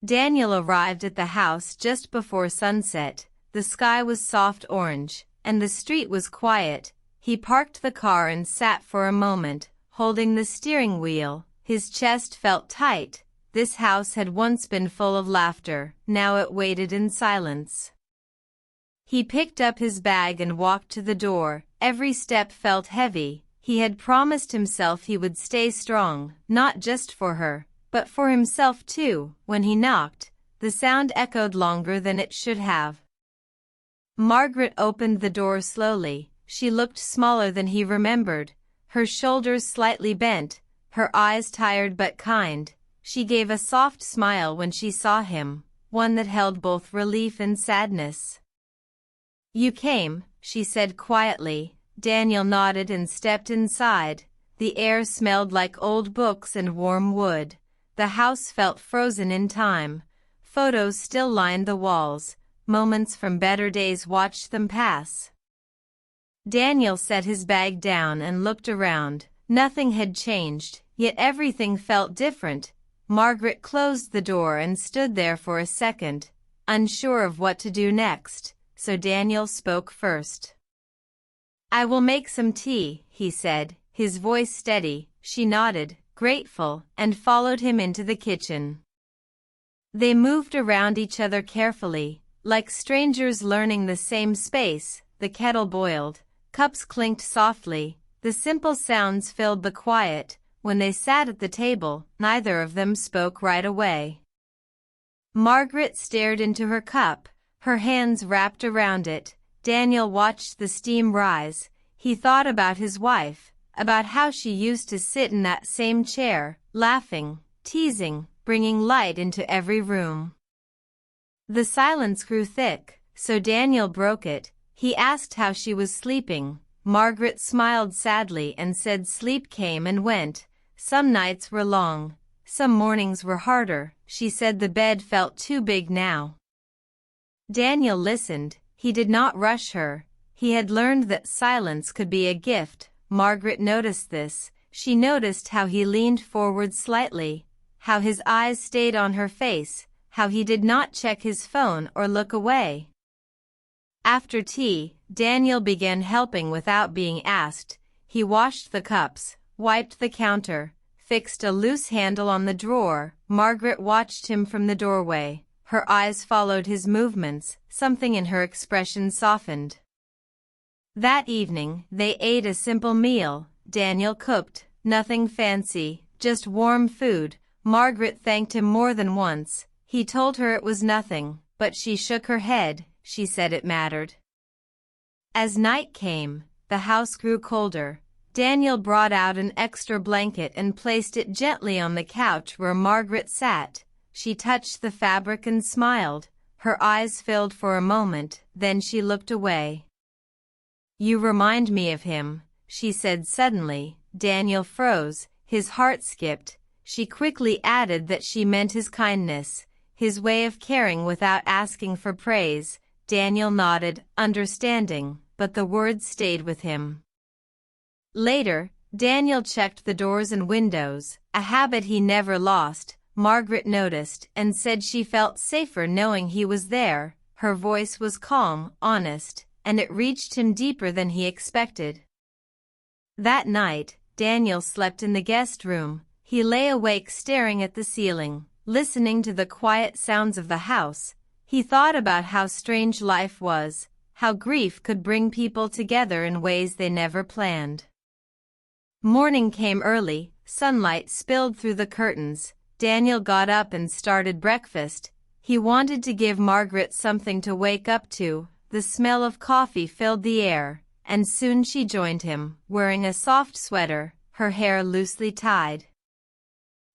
Daniel arrived at the house just before sunset. The sky was soft orange, and the street was quiet. He parked the car and sat for a moment, holding the steering wheel. His chest felt tight. This house had once been full of laughter, now it waited in silence. He picked up his bag and walked to the door. Every step felt heavy. He had promised himself he would stay strong, not just for her, but for himself too. When he knocked, the sound echoed longer than it should have. Margaret opened the door slowly. She looked smaller than he remembered, her shoulders slightly bent, her eyes tired but kind. She gave a soft smile when she saw him, one that held both relief and sadness. "You came," she said quietly. Daniel nodded and stepped inside. The air smelled like old books and warm wood. The house felt frozen in time. Photos still lined the walls. Moments from better days watched them pass. Daniel set his bag down and looked around. Nothing had changed, yet everything felt different. Margaret closed the door and stood there for a second, unsure of what to do next, so Daniel spoke first. "I will make some tea," he said, his voice steady. She nodded, grateful, and followed him into the kitchen. They moved around each other carefully, like strangers learning the same space. The kettle boiled, cups clinked softly, the simple sounds filled the quiet. When they sat at the table, neither of them spoke right away. Margaret stared into her cup, her hands wrapped around it. Daniel watched the steam rise. He thought about his wife, about how she used to sit in that same chair, laughing, teasing, bringing light into every room. The silence grew thick, so Daniel broke it. He asked how she was sleeping. Margaret smiled sadly and said sleep came and went. Some nights were long, some mornings were harder. She said the bed felt too big now. Daniel listened. He did not rush her. He had learned that silence could be a gift. Margaret noticed this. She noticed how he leaned forward slightly, how his eyes stayed on her face, how he did not check his phone or look away. After tea, Daniel began helping without being asked. He washed the cups, wiped the counter, fixed a loose handle on the drawer. Margaret watched him from the doorway. Her eyes followed his movements. Something in her expression softened. That evening, they ate a simple meal. Daniel cooked, nothing fancy, just warm food. Margaret thanked him more than once. He told her it was nothing, but she shook her head. She said it mattered. As night came, the house grew colder. Daniel brought out an extra blanket and placed it gently on the couch where Margaret sat. She touched the fabric and smiled. Her eyes filled for a moment, then she looked away. "You remind me of him," she said suddenly. Daniel froze, his heart skipped. She quickly added that she meant his kindness, his way of caring without asking for praise. Daniel nodded, understanding, but the words stayed with him. Later, Daniel checked the doors and windows, a habit he never lost. Margaret noticed and said she felt safer knowing he was there. Her voice was calm, honest, and it reached him deeper than he expected. That night, Daniel slept in the guest room. He lay awake staring at the ceiling, listening to the quiet sounds of the house. He thought about how strange life was, how grief could bring people together in ways they never planned. Morning came early, sunlight spilled through the curtains. Daniel got up and started breakfast. He wanted to give Margaret something to wake up to. The smell of coffee filled the air, and soon she joined him, wearing a soft sweater, her hair loosely tied.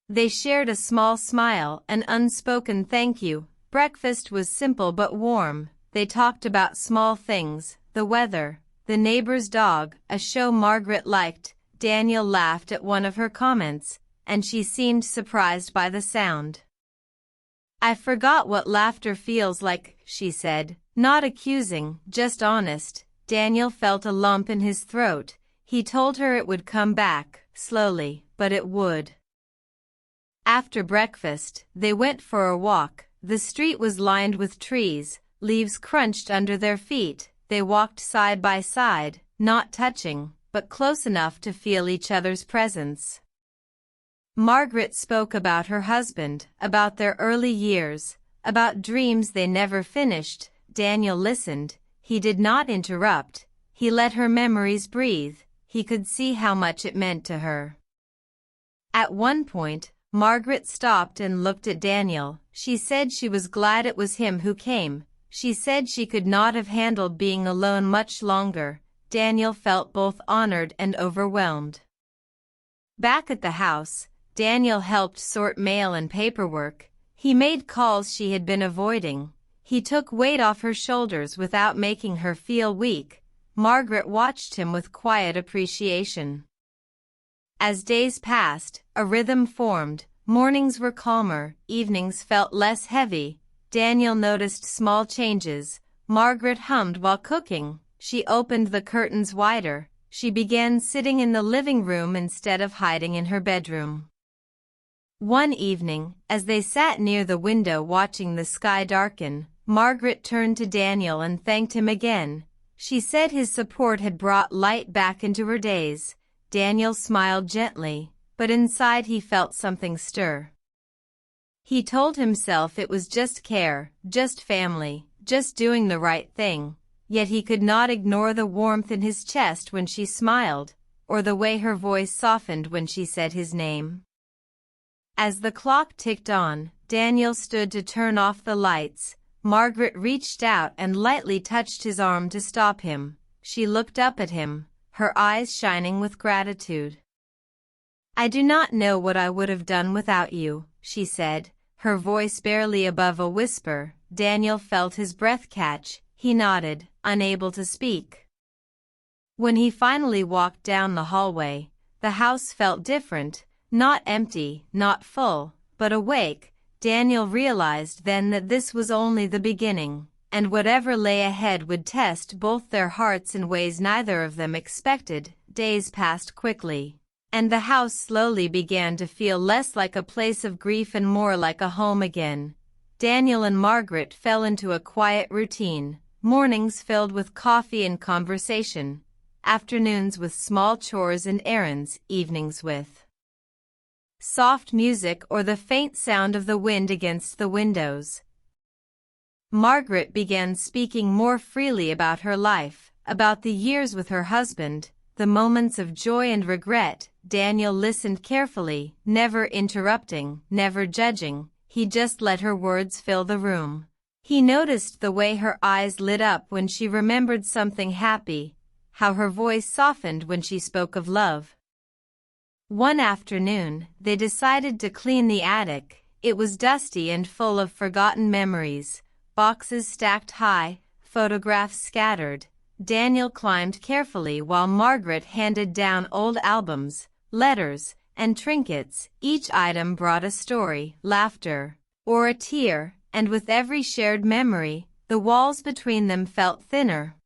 They shared a small smile, an unspoken thank you. Breakfast was simple but warm. They talked about small things, the weather, the neighbor's dog, a show Margaret liked. Daniel laughed at one of her comments, and she seemed surprised by the sound. "I forgot what laughter feels like," she said, not accusing, just honest. Daniel felt a lump in his throat. He told her it would come back, slowly, but it would. After breakfast, they went for a walk. The street was lined with trees, leaves crunched under their feet. They walked side by side, not touching, but close enough to feel each other's presence. Margaret spoke about her husband, about their early years, about dreams they never finished. Daniel listened. He did not interrupt. He let her memories breathe. He could see how much it meant to her. At one point, Margaret stopped and looked at Daniel. She said she was glad it was him who came. She said she could not have handled being alone much longer. Daniel felt both honored and overwhelmed. Back at the house, Daniel helped sort mail and paperwork. He made calls she had been avoiding. He took weight off her shoulders without making her feel weak. Margaret watched him with quiet appreciation. As days passed, a rhythm formed. Mornings were calmer, evenings felt less heavy. Daniel noticed small changes. Margaret hummed while cooking. She opened the curtains wider. She began sitting in the living room instead of hiding in her bedroom. One evening, as they sat near the window watching the sky darken, Margaret turned to Daniel and thanked him again. She said his support had brought light back into her days. Daniel smiled gently, but inside he felt something stir. He told himself it was just care, just family, just doing the right thing. Yet he could not ignore the warmth in his chest when she smiled, or the way her voice softened when she said his name. As the clock ticked on, Daniel stood to turn off the lights. Margaret reached out and lightly touched his arm to stop him. She looked up at him, her eyes shining with gratitude. "I do not know what I would have done without you," she said, her voice barely above a whisper. Daniel felt his breath catch. He nodded, unable to speak. When he finally walked down the hallway, the house felt different, not empty, not full, but awake. Daniel realized then that this was only the beginning, and whatever lay ahead would test both their hearts in ways neither of them expected. Days passed quickly, and the house slowly began to feel less like a place of grief and more like a home again. Daniel and Margaret fell into a quiet routine. Mornings filled with coffee and conversation, afternoons with small chores and errands, evenings with soft music or the faint sound of the wind against the windows. Margaret began speaking more freely about her life, about the years with her husband, the moments of joy and regret. Daniel listened carefully, never interrupting, never judging. He just let her words fill the room. He noticed the way her eyes lit up when she remembered something happy, how her voice softened when she spoke of love. One afternoon, they decided to clean the attic. It was dusty and full of forgotten memories, boxes stacked high, photographs scattered. Daniel climbed carefully while Margaret handed down old albums, letters, and trinkets. Each item brought a story, laughter, or a tear. And with every shared memory, the walls between them felt thinner.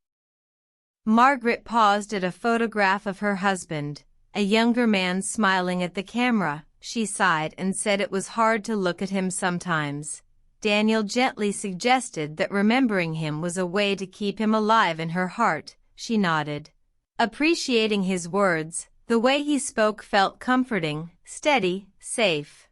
Margaret paused at a photograph of her husband, a younger man smiling at the camera. She sighed and said it was hard to look at him sometimes. Daniel gently suggested that remembering him was a way to keep him alive in her heart. She nodded, appreciating his words. The way he spoke felt comforting, steady, safe.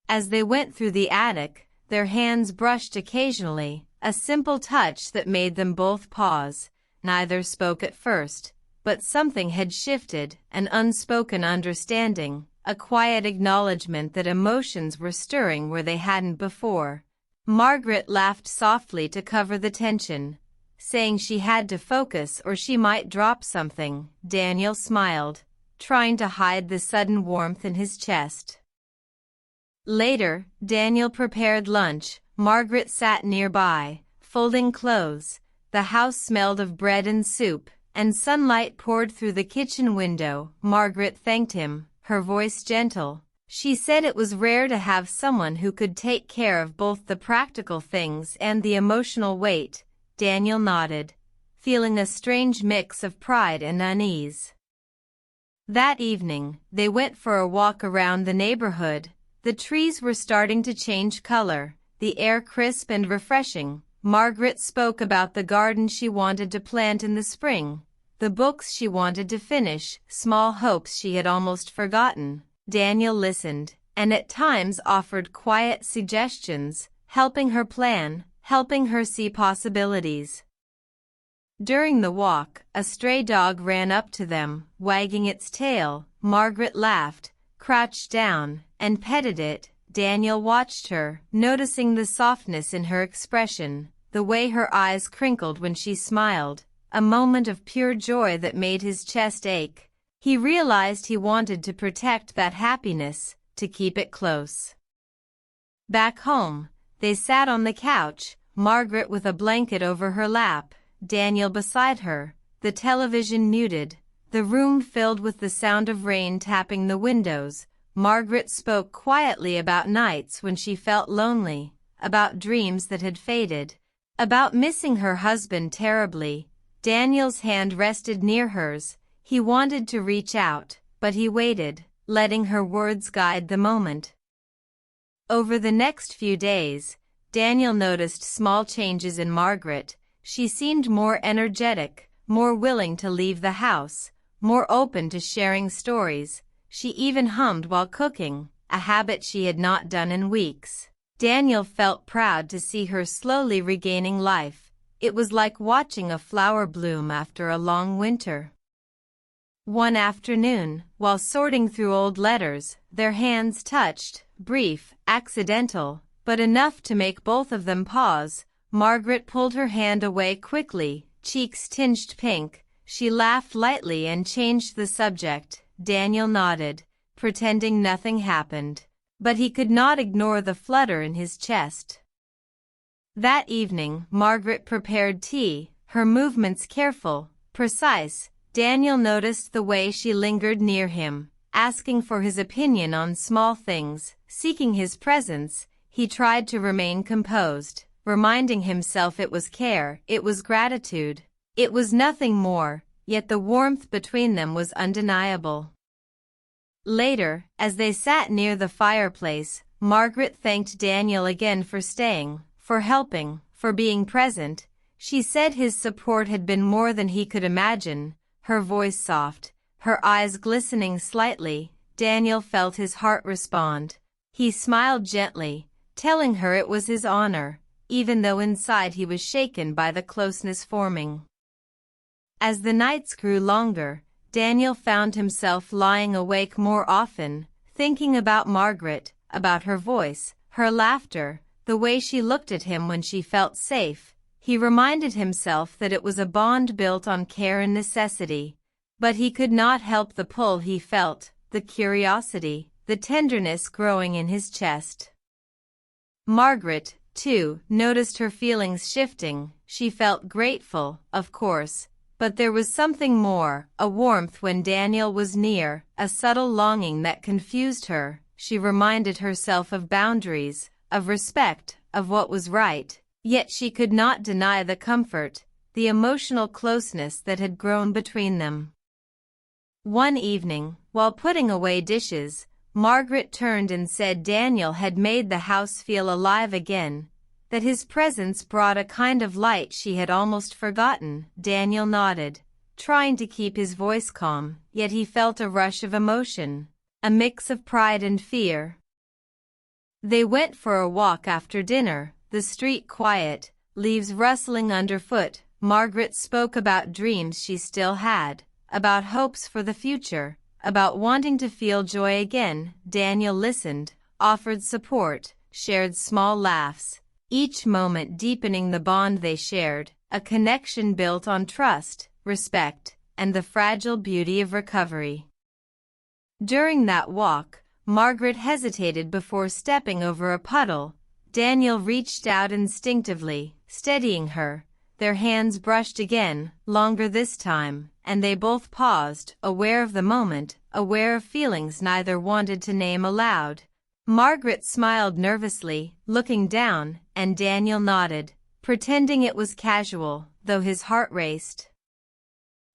As they went through the attic, their hands brushed occasionally, a simple touch that made them both pause. Neither spoke at first, but something had shifted, an unspoken understanding, a quiet acknowledgement that emotions were stirring where they hadn't before. Margaret laughed softly to cover the tension, saying she had to focus or she might drop something. Daniel smiled, trying to hide the sudden warmth in his chest. Later, Daniel prepared lunch. Margaret sat nearby, folding clothes. The house smelled of bread and soup, and sunlight poured through the kitchen window. Margaret thanked him, her voice gentle. She said it was rare to have someone who could take care of both the practical things and the emotional weight. Daniel nodded, feeling a strange mix of pride and unease. That evening, they went for a walk around the neighborhood. The trees were starting to change color, the air crisp and refreshing. Margaret spoke about the garden she wanted to plant in the spring, the books she wanted to finish, small hopes she had almost forgotten. Daniel listened, and at times offered quiet suggestions, helping her plan, helping her see possibilities. During the walk, a stray dog ran up to them, wagging its tail. Margaret laughed, crouched down, and petted it. Daniel watched her, noticing the softness in her expression, the way her eyes crinkled when she smiled, a moment of pure joy that made his chest ache. He realized he wanted to protect that happiness, to keep it close. Back home, they sat on the couch, Margaret with a blanket over her lap, Daniel beside her, the television muted, the room filled with the sound of rain tapping the windows. Margaret spoke quietly about nights when she felt lonely, about dreams that had faded, about missing her husband terribly. Daniel's hand rested near hers. He wanted to reach out, but he waited, letting her words guide the moment. Over the next few days, Daniel noticed small changes in Margaret. She seemed more energetic, more willing to leave the house, more open to sharing stories. She even hummed while cooking, a habit she had not done in weeks. Daniel felt proud to see her slowly regaining life. It was like watching a flower bloom after a long winter. One afternoon, while sorting through old letters, their hands touched, brief, accidental, but enough to make both of them pause. Margaret pulled her hand away quickly, cheeks tinged pink. She laughed lightly and changed the subject. Daniel nodded, pretending nothing happened, but he could not ignore the flutter in his chest. That evening, Margaret prepared tea, her movements careful, precise. Daniel noticed the way she lingered near him, asking for his opinion on small things, seeking his presence. He tried to remain composed, reminding himself it was care, it was gratitude, it was nothing more, yet the warmth between them was undeniable. Later, as they sat near the fireplace, Margaret thanked Daniel again for staying, for helping, for being present. She said his support had been more than he could imagine, her voice soft, her eyes glistening slightly. Daniel felt his heart respond. He smiled gently, telling her it was his honor, even though inside he was shaken by the closeness forming. As the nights grew longer, Daniel found himself lying awake more often, thinking about Margaret, about her voice, her laughter, the way she looked at him when she felt safe. He reminded himself that it was a bond built on care and necessity, but he could not help the pull he felt, the curiosity, the tenderness growing in his chest. Margaret, too, noticed her feelings shifting. She felt grateful, of course, but there was something more, a warmth when Daniel was near, a subtle longing that confused her. She reminded herself of boundaries, of respect, of what was right, yet she could not deny the comfort, the emotional closeness that had grown between them. One evening, while putting away dishes, Margaret turned and said Daniel had made the house feel alive again, that his presence brought a kind of light she had almost forgotten. Daniel nodded, trying to keep his voice calm, yet he felt a rush of emotion, a mix of pride and fear. They went for a walk after dinner, the street quiet, leaves rustling underfoot. Margaret spoke about dreams she still had, about hopes for the future, about wanting to feel joy again. Daniel listened, offered support, shared small laughs, each moment deepening the bond they shared, a connection built on trust, respect, and the fragile beauty of recovery. During that walk, Margaret hesitated before stepping over a puddle. Daniel reached out instinctively, steadying her. Their hands brushed again, longer this time, and they both paused, aware of the moment, aware of feelings neither wanted to name aloud. Margaret smiled nervously, looking down, and Daniel nodded, pretending it was casual, though his heart raced.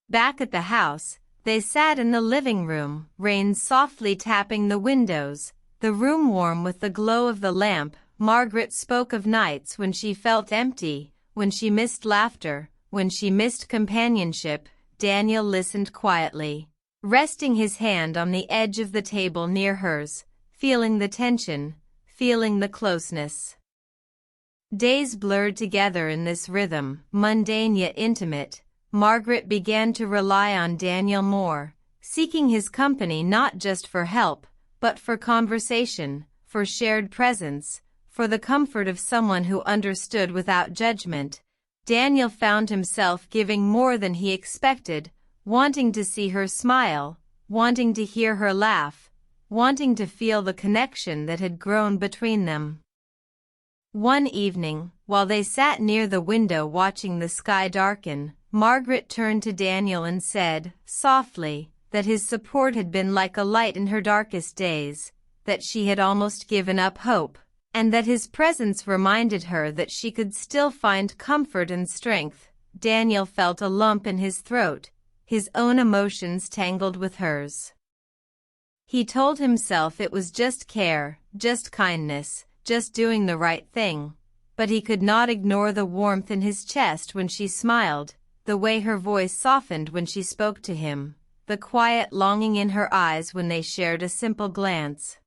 Back at the house, they sat in the living room, rain softly tapping the windows. the room warm with the glow of the lamp. Margaret spoke of nights when she felt empty, when she missed laughter, when she missed companionship. Daniel listened quietly, resting his hand on the edge of the table near hers, feeling the tension, feeling the closeness. Days blurred together in this rhythm, mundane yet intimate. Margaret began to rely on Daniel more, seeking his company not just for help, but for conversation, for shared presence, for the comfort of someone who understood without judgment. Daniel found himself giving more than he expected, wanting to see her smile, wanting to hear her laugh, wanting to feel the connection that had grown between them. One evening, while they sat near the window watching the sky darken, Margaret turned to Daniel and said, softly, that his support had been like a light in her darkest days, that she had almost given up hope, and that his presence reminded her that she could still find comfort and strength. Daniel felt a lump in his throat, his own emotions tangled with hers. He told himself it was just care, just kindness, just doing the right thing, but he could not ignore the warmth in his chest when she smiled, the way her voice softened when she spoke to him, the quiet longing in her eyes when they shared a simple glance.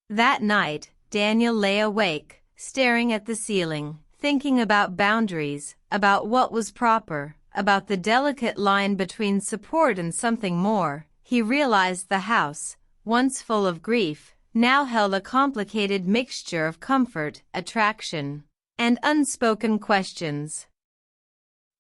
That night, Daniel lay awake, staring at the ceiling, thinking about boundaries, about what was proper, about the delicate line between support and something more. He realized the house, once full of grief, now held a complicated mixture of comfort, attraction, and unspoken questions.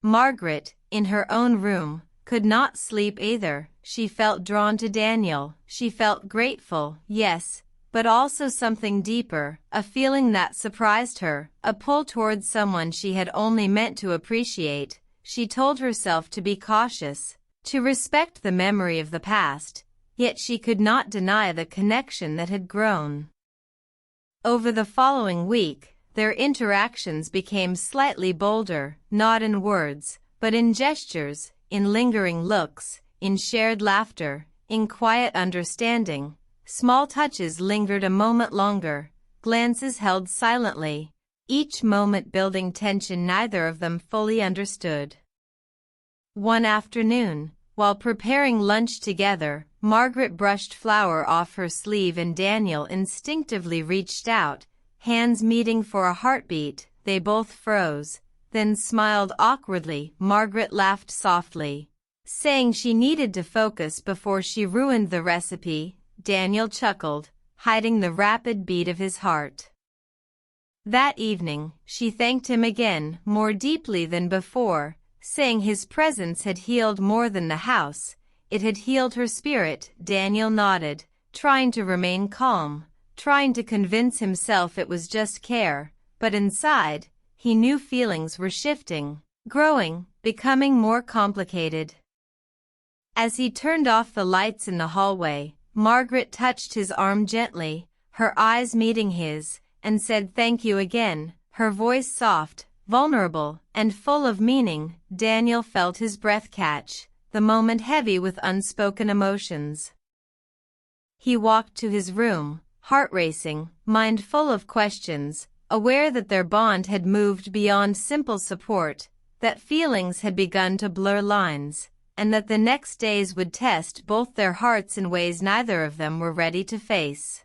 Margaret, in her own room, could not sleep either. She felt drawn to Daniel. She felt grateful, yes, but also something deeper, a feeling that surprised her, a pull towards someone she had only meant to appreciate. She told herself to be cautious, to respect the memory of the past, yet she could not deny the connection that had grown. Over the following week, their interactions became slightly bolder, not in words, but in gestures, in lingering looks, in shared laughter, in quiet understanding. Small touches lingered a moment longer, glances held silently, each moment building tension neither of them fully understood. One afternoon, while preparing lunch together, Margaret brushed flour off her sleeve and Daniel instinctively reached out, hands meeting for a heartbeat. They both froze, then smiled awkwardly. Margaret laughed softly, saying she needed to focus before she ruined the recipe. Daniel chuckled, hiding the rapid beat of his heart. That evening, she thanked him again, more deeply than before, saying his presence had healed more than the house. It had healed her spirit. Daniel nodded, trying to remain calm, trying to convince himself it was just care, but inside, he knew feelings were shifting, growing, becoming more complicated. As he turned off the lights in the hallway, Margaret touched his arm gently, her eyes meeting his, and said thank you again, her voice soft, vulnerable, and full of meaning. Daniel felt his breath catch, the moment heavy with unspoken emotions. He walked to his room, heart racing, mind full of questions, aware that their bond had moved beyond simple support, that feelings had begun to blur lines, and that the next days would test both their hearts in ways neither of them were ready to face.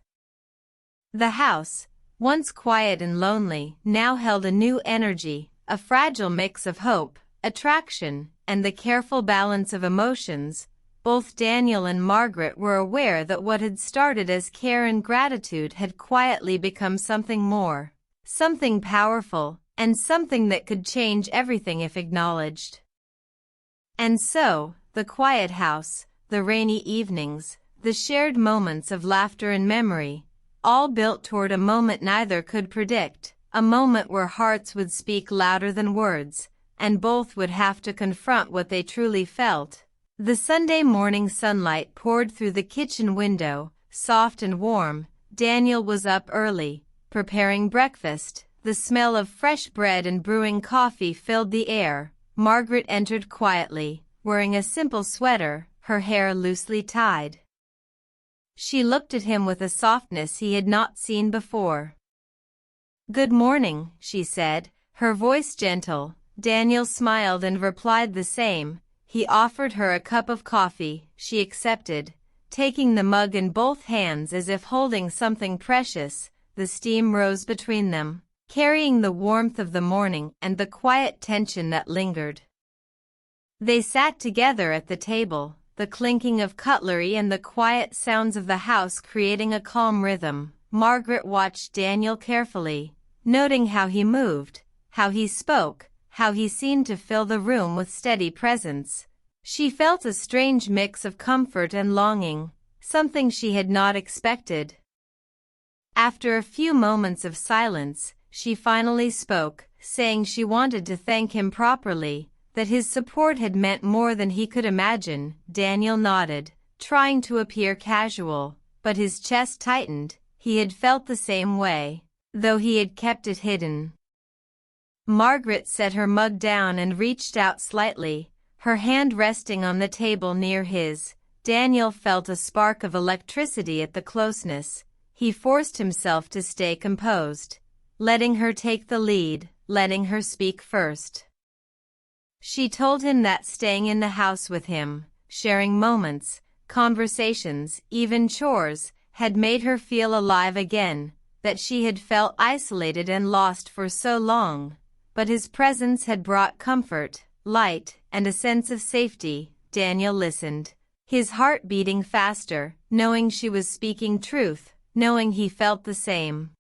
The house, once quiet and lonely, now held a new energy, a fragile mix of hope, attraction, and the careful balance of emotions. Both Daniel and Margaret were aware that what had started as care and gratitude had quietly become something more, something powerful, and something that could change everything if acknowledged. And so, the quiet house, the rainy evenings, the shared moments of laughter and memory, all built toward a moment neither could predict, a moment where hearts would speak louder than words, and both would have to confront what they truly felt. The Sunday morning sunlight poured through the kitchen window, soft and warm. Daniel was up early, preparing breakfast. The smell of fresh bread and brewing coffee filled the air. Margaret entered quietly, wearing a simple sweater, her hair loosely tied. She looked at him with a softness he had not seen before. "Good morning," she said, her voice gentle. Daniel smiled and replied the same. He offered her a cup of coffee. She accepted, taking the mug in both hands as if holding something precious. The steam rose between them, carrying the warmth of the morning and the quiet tension that lingered. They sat together at the table, the clinking of cutlery and the quiet sounds of the house creating a calm rhythm. Margaret watched Daniel carefully, noting how he moved, how he spoke, how he seemed to fill the room with steady presence. She felt a strange mix of comfort and longing, something she had not expected. After a few moments of silence, she finally spoke, saying she wanted to thank him properly, that his support had meant more than he could imagine. Daniel nodded, trying to appear casual, but his chest tightened. He had felt the same way, though he had kept it hidden. Margaret set her mug down and reached out slightly, her hand resting on the table near his. Daniel felt a spark of electricity at the closeness. He forced himself to stay composed, letting her take the lead, letting her speak first. She told him that staying in the house with him, sharing moments, conversations, even chores, had made her feel alive again, that she had felt isolated and lost for so long. But his presence had brought comfort, light, and a sense of safety. Daniel listened, his heart beating faster, knowing she was speaking truth, knowing he felt the same.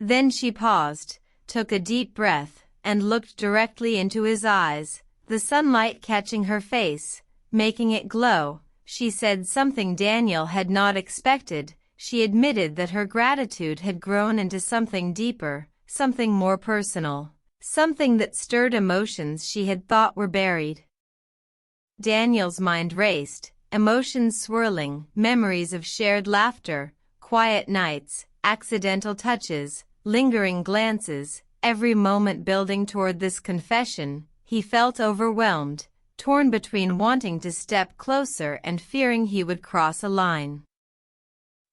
Then she paused, took a deep breath, and looked directly into his eyes, the sunlight catching her face, making it glow. She said something Daniel had not expected. She admitted that her gratitude had grown into something deeper, something more personal, something that stirred emotions she had thought were buried. Daniel's mind raced, emotions swirling, memories of shared laughter, quiet nights, accidental touches, lingering glances, every moment building toward this confession. He felt overwhelmed, torn between wanting to step closer and fearing he would cross a line.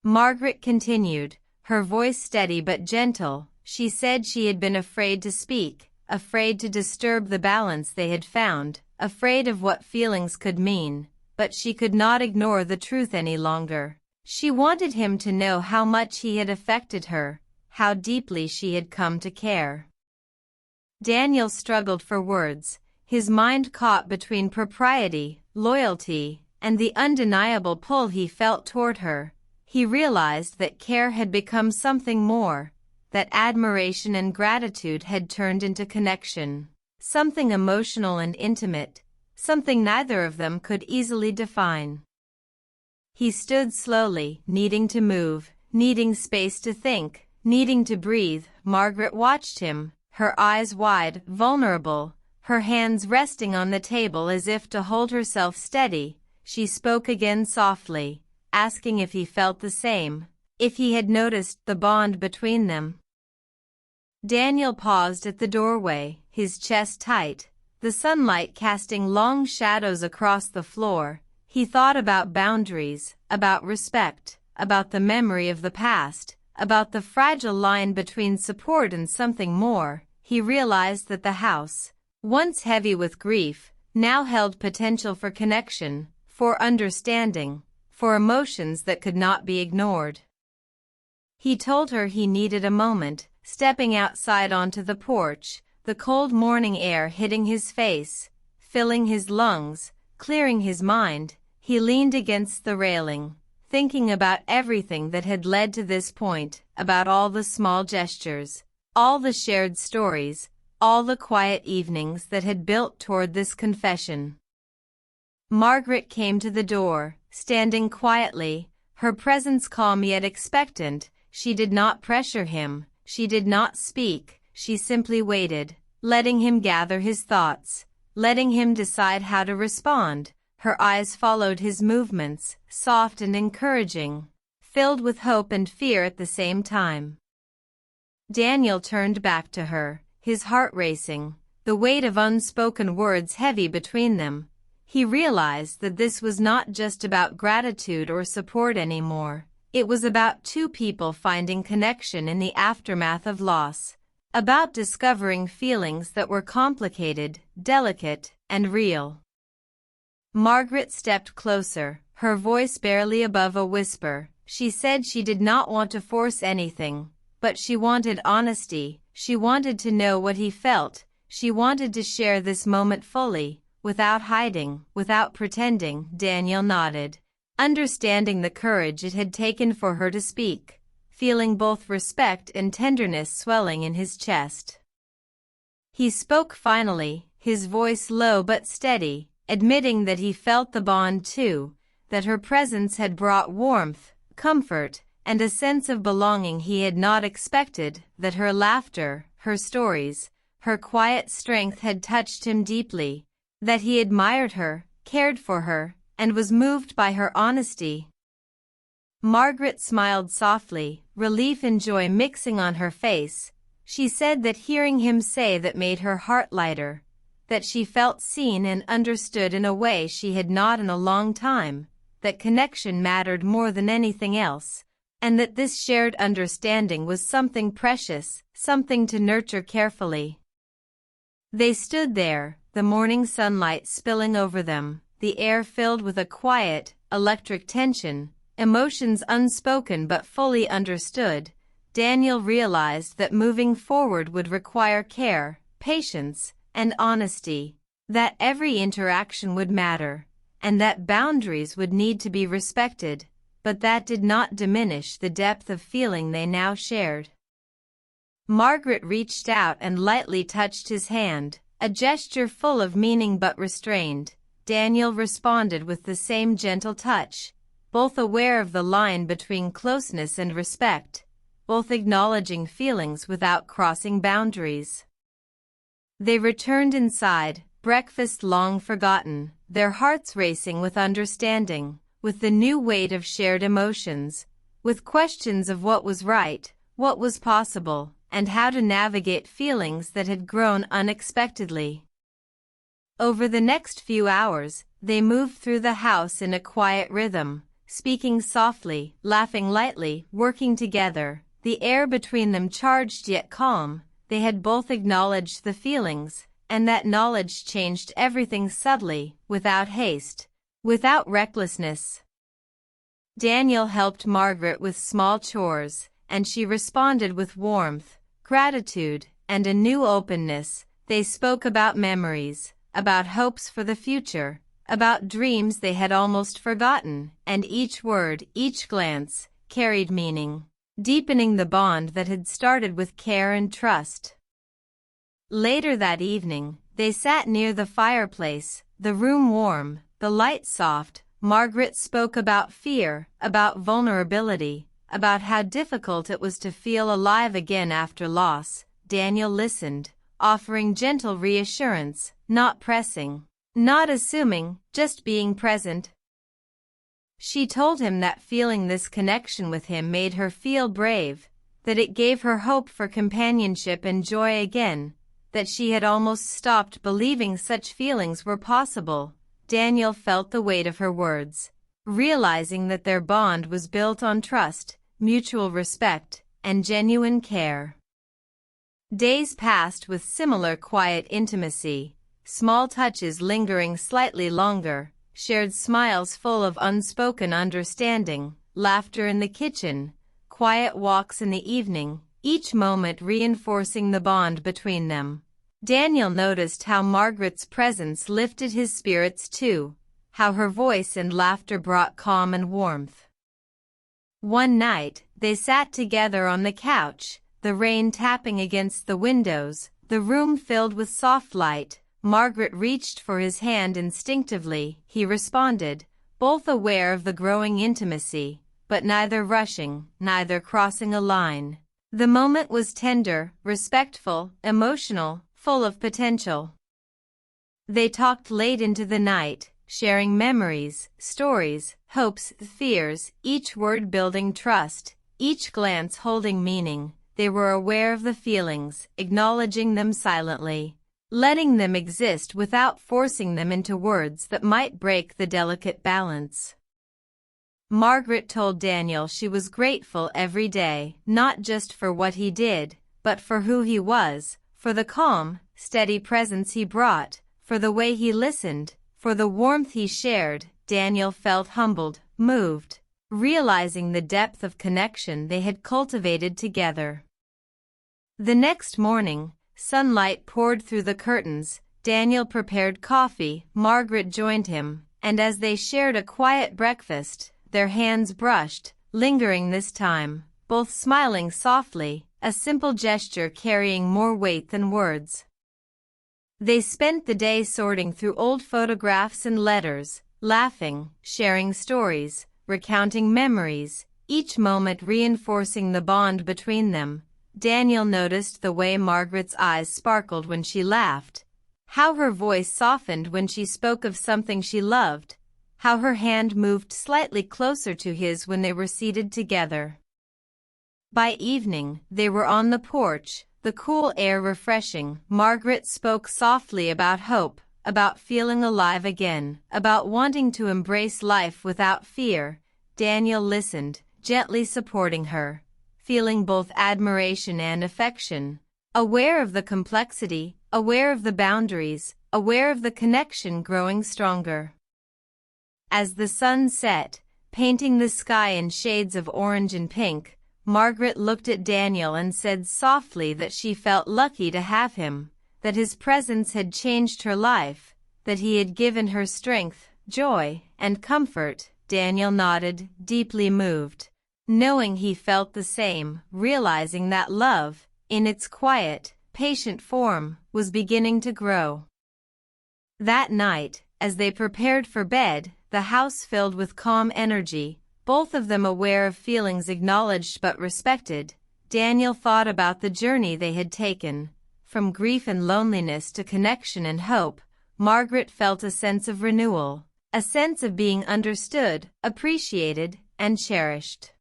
Margaret continued, her voice steady but gentle. She said she had been afraid to speak, afraid to disturb the balance they had found, afraid of what feelings could mean, but she could not ignore the truth any longer. She wanted him to know how much he had affected her, how deeply she had come to care. Daniel struggled for words, his mind caught between propriety, loyalty, and the undeniable pull he felt toward her. He realized that care had become something more, that admiration and gratitude had turned into connection, something emotional and intimate, something neither of them could easily define. He stood slowly, needing to move, needing space to think, needing to breathe. Margaret watched him, her eyes wide, vulnerable, her hands resting on the table as if to hold herself steady. She spoke again softly, asking if he felt the same, if he had noticed the bond between them. Daniel paused at the doorway, his chest tight, the sunlight casting long shadows across the floor. He thought about boundaries, about respect, about the memory of the past, about the fragile line between support and something more. He realized that the house, once heavy with grief, now held potential for connection, for understanding, for emotions that could not be ignored. He told her he needed a moment, stepping outside onto the porch, the cold morning air hitting his face, filling his lungs, clearing his mind. He leaned against the railing, thinking about everything that had led to this point, about all the small gestures, all the shared stories, all the quiet evenings that had built toward this confession. Margaret came to the door, standing quietly, her presence calm yet expectant. She did not pressure him, she did not speak, she simply waited, letting him gather his thoughts, letting him decide how to respond. Her eyes followed his movements, soft and encouraging, filled with hope and fear at the same time. Daniel turned back to her, his heart racing, the weight of unspoken words heavy between them. He realized that this was not just about gratitude or support anymore. It was about two people finding connection in the aftermath of loss, about discovering feelings that were complicated, delicate, and real. Margaret stepped closer, her voice barely above a whisper. She said she did not want to force anything, but she wanted honesty. She wanted to know what he felt. She wanted to share this moment fully, without hiding, without pretending. Daniel nodded, understanding the courage it had taken for her to speak, feeling both respect and tenderness swelling in his chest. He spoke finally, his voice low but steady, admitting that he felt the bond too, that her presence had brought warmth, comfort, and a sense of belonging he had not expected, that her laughter, her stories, her quiet strength had touched him deeply, that he admired her, cared for her, and was moved by her honesty. Margaret smiled softly, relief and joy mixing on her face. She said that hearing him say that made her heart lighter, that she felt seen and understood in a way she had not in a long time, that connection mattered more than anything else, and that this shared understanding was something precious, something to nurture carefully. They stood there, the morning sunlight spilling over them, the air filled with a quiet, electric tension, emotions unspoken but fully understood. Daniel realized that moving forward would require care, patience, and honesty, that every interaction would matter, and that boundaries would need to be respected, but that did not diminish the depth of feeling they now shared. Margaret reached out and lightly touched his hand, a gesture full of meaning but restrained. Daniel responded with the same gentle touch, both aware of the line between closeness and respect, both acknowledging feelings without crossing boundaries. They returned inside, breakfast long forgotten, their hearts racing with understanding, with the new weight of shared emotions, with questions of what was right, what was possible, and how to navigate feelings that had grown unexpectedly. Over the next few hours, they moved through the house in a quiet rhythm, speaking softly, laughing lightly, working together, the air between them charged yet calm. They had both acknowledged the feelings, and that knowledge changed everything subtly, without haste, without recklessness. Daniel helped Margaret with small chores, and she responded with warmth, gratitude, and a new openness. They spoke about memories, about hopes for the future, about dreams they had almost forgotten, and each word, each glance, carried meaning, deepening the bond that had started with care and trust. Later that evening, they sat near the fireplace, the room warm, the light soft. Margaret spoke about fear, about vulnerability, about how difficult it was to feel alive again after loss. Daniel listened, offering gentle reassurance, not pressing, not assuming, just being present. She told him that feeling this connection with him made her feel brave, that it gave her hope for companionship and joy again, that she had almost stopped believing such feelings were possible. Daniel felt the weight of her words, realizing that their bond was built on trust, mutual respect, and genuine care. Days passed with similar quiet intimacy, small touches lingering slightly longer, shared smiles full of unspoken understanding, laughter in the kitchen, quiet walks in the evening, each moment reinforcing the bond between them. Daniel noticed how Margaret's presence lifted his spirits too, how her voice and laughter brought calm and warmth. One night, they sat together on the couch, the rain tapping against the windows, the room filled with soft light. Margaret reached for his hand instinctively. He responded, both aware of the growing intimacy, but neither rushing, neither crossing a line. The moment was tender, respectful, emotional, full of potential. They talked late into the night, sharing memories, stories, hopes, fears, each word building trust, each glance holding meaning. They were aware of the feelings, acknowledging them silently. letting them exist without forcing them into words that might break the delicate balance. Margaret told Daniel she was grateful every day, not just for what he did, but for who he was, for the calm, steady presence he brought, for the way he listened, for the warmth he shared. Daniel felt humbled, moved, realizing the depth of connection they had cultivated together. The next morning, sunlight poured through the curtains. Daniel prepared coffee, Margaret joined him, and as they shared a quiet breakfast, their hands brushed, lingering this time, both smiling softly, a simple gesture carrying more weight than words. They spent the day sorting through old photographs and letters, laughing, sharing stories, recounting memories, each moment reinforcing the bond between them. Daniel noticed the way Margaret's eyes sparkled when she laughed, how her voice softened when she spoke of something she loved, how her hand moved slightly closer to his when they were seated together. By evening, they were on the porch, the cool air refreshing. Margaret spoke softly about hope, about feeling alive again, about wanting to embrace life without fear. Daniel listened, gently supporting her, feeling both admiration and affection, aware of the complexity, aware of the boundaries, aware of the connection growing stronger. As the sun set, painting the sky in shades of orange and pink, Margaret looked at Daniel and said softly that she felt lucky to have him, that his presence had changed her life, that he had given her strength, joy, and comfort. Daniel nodded, deeply moved, knowing he felt the same, realizing that love, in its quiet, patient form, was beginning to grow. That night, as they prepared for bed, the house filled with calm energy, both of them aware of feelings acknowledged but respected. Daniel thought about the journey they had taken, from grief and loneliness to connection and hope. Margaret felt a sense of renewal, a sense of being understood, appreciated, and cherished.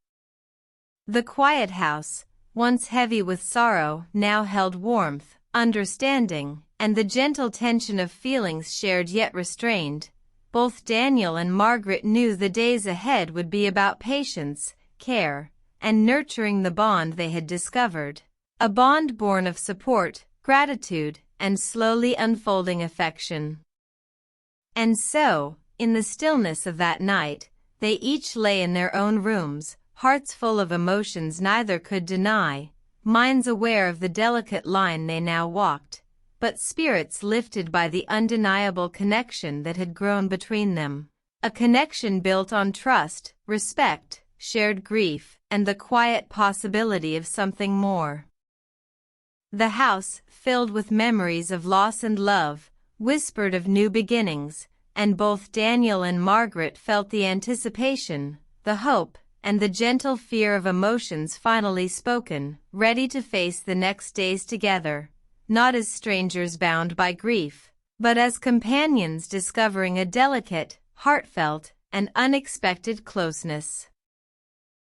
The quiet house, once heavy with sorrow, now held warmth, understanding, and the gentle tension of feelings shared yet restrained. Both Daniel and Margaret knew the days ahead would be about patience, care, and nurturing the bond they had discovered, a bond born of support, gratitude, and slowly unfolding affection. And so, in the stillness of that night, they each lay in their own rooms, hearts full of emotions neither could deny, minds aware of the delicate line they now walked, but spirits lifted by the undeniable connection that had grown between them, a connection built on trust, respect, shared grief, and the quiet possibility of something more. The house, filled with memories of loss and love, whispered of new beginnings, and both Daniel and Margaret felt the anticipation, the hope, and the gentle fear of emotions finally spoken, ready to face the next days together, not as strangers bound by grief, but as companions discovering a delicate, heartfelt, and unexpected closeness.